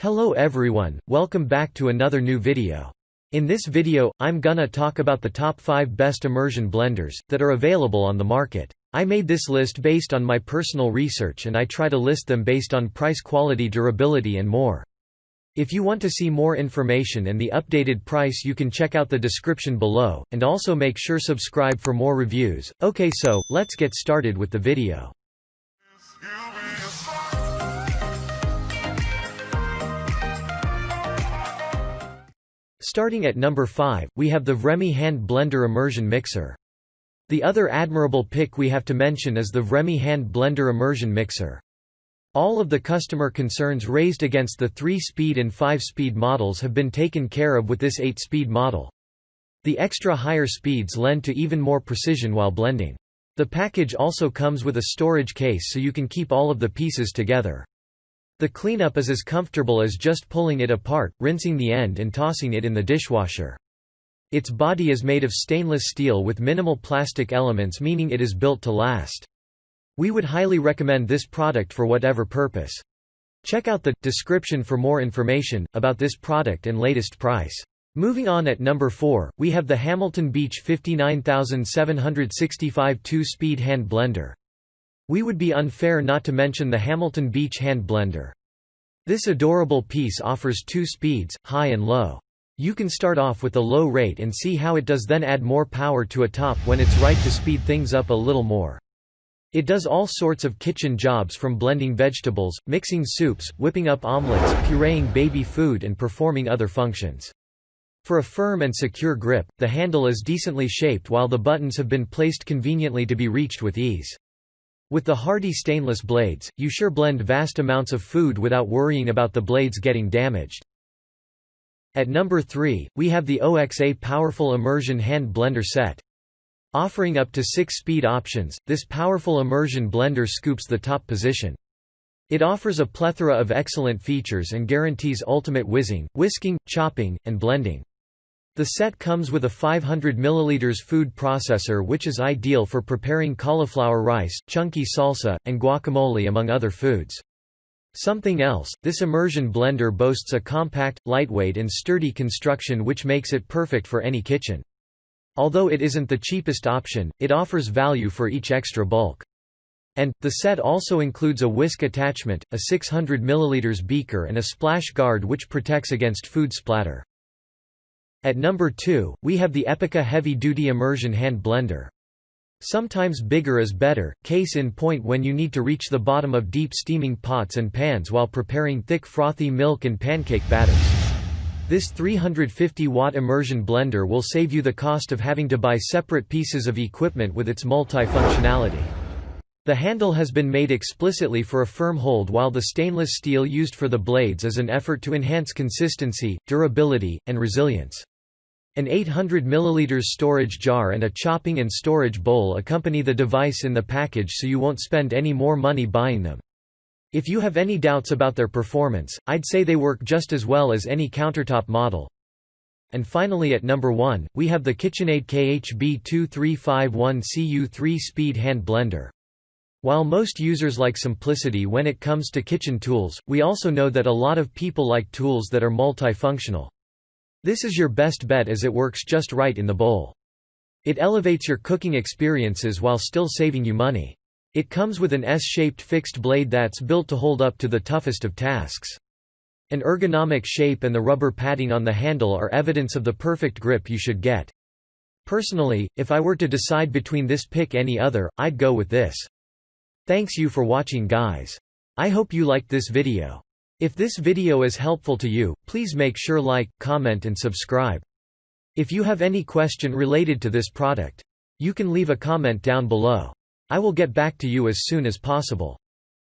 Hello everyone, welcome back to another new video. In this video, I'm gonna talk about the top 5 best immersion blenders that are available on the market. I made this list based on my personal research and I try to list them based on price, quality, durability and more. If you want to see more information and the updated price, you can check out the description below, and also make sure subscribe for more reviews. Okay, so let's get started with the video. Starting at number 5, we have the Vremi Hand Blender Immersion Mixer. The other admirable pick we have to mention is the Vremi Hand Blender Immersion Mixer. All of the customer concerns raised against the 3-speed and 5-speed models have been taken care of with this 8-speed model. The extra higher speeds lend to even more precision while blending. The package also comes with a storage case so you can keep all of the pieces together. The cleanup is as comfortable as just pulling it apart, rinsing the end and tossing it in the dishwasher. Its body is made of stainless steel with minimal plastic elements, meaning it is built to last. We would highly recommend this product for whatever purpose. Check out the description for more information about this product and latest price. Moving on, at number 4, we have the Hamilton Beach 59765 2-speed hand blender. We would be unfair not to mention the Hamilton Beach hand blender. This adorable piece offers 2 speeds, high and low. You can start off with a low rate and see how it does, then add more power to a top when it's right to speed things up a little more. It does all sorts of kitchen jobs, from blending vegetables, mixing soups, whipping up omelets, pureeing baby food and performing other functions. For a firm and secure grip, the handle is decently shaped while the buttons have been placed conveniently to be reached with ease. With the hardy stainless blades, you sure blend vast amounts of food without worrying about the blades getting damaged. At number 3, we have the OXA Powerful Immersion Hand Blender Set. Offering up to 6 speed options, this powerful immersion blender scoops the top position. It offers a plethora of excellent features and guarantees ultimate whizzing, whisking, chopping, and blending. The set comes with a 500 ml food processor, which is ideal for preparing cauliflower rice, chunky salsa, and guacamole among other foods. Something else, this immersion blender boasts a compact, lightweight and sturdy construction which makes it perfect for any kitchen. Although it isn't the cheapest option, it offers value for each extra bulk. And, the set also includes a whisk attachment, a 600 ml beaker and a splash guard which protects against food splatter. At number 2, we have the Epica Heavy Duty Immersion Hand Blender. Sometimes bigger is better, case in point when you need to reach the bottom of deep steaming pots and pans while preparing thick frothy milk and pancake batters. This 350-watt immersion blender will save you the cost of having to buy separate pieces of equipment with its multi-functionality. The handle has been made explicitly for a firm hold, while the stainless steel used for the blades is an effort to enhance consistency, durability, and resilience. An 800 ml storage jar and a chopping and storage bowl accompany the device in the package, so you won't spend any more money buying them. If you have any doubts about their performance, I'd say they work just as well as any countertop model. And finally, at number 1, we have the KitchenAid KHB 2351CU 3-speed hand blender. While most users like simplicity when it comes to kitchen tools, we also know that a lot of people like tools that are multifunctional. This is your best bet as it works just right in the bowl. It elevates your cooking experiences while still saving you money. It comes with an S-shaped fixed blade that's built to hold up to the toughest of tasks. An ergonomic shape and the rubber padding on the handle are evidence of the perfect grip you should get. Personally, if I were to decide between this pick any other, I'd go with this. Thanks you for watching, guys. I hope you liked this video. If this video is helpful to you, please make sure like, comment and subscribe. If you have any question related to this product, you can leave a comment down below. I will get back to you as soon as possible.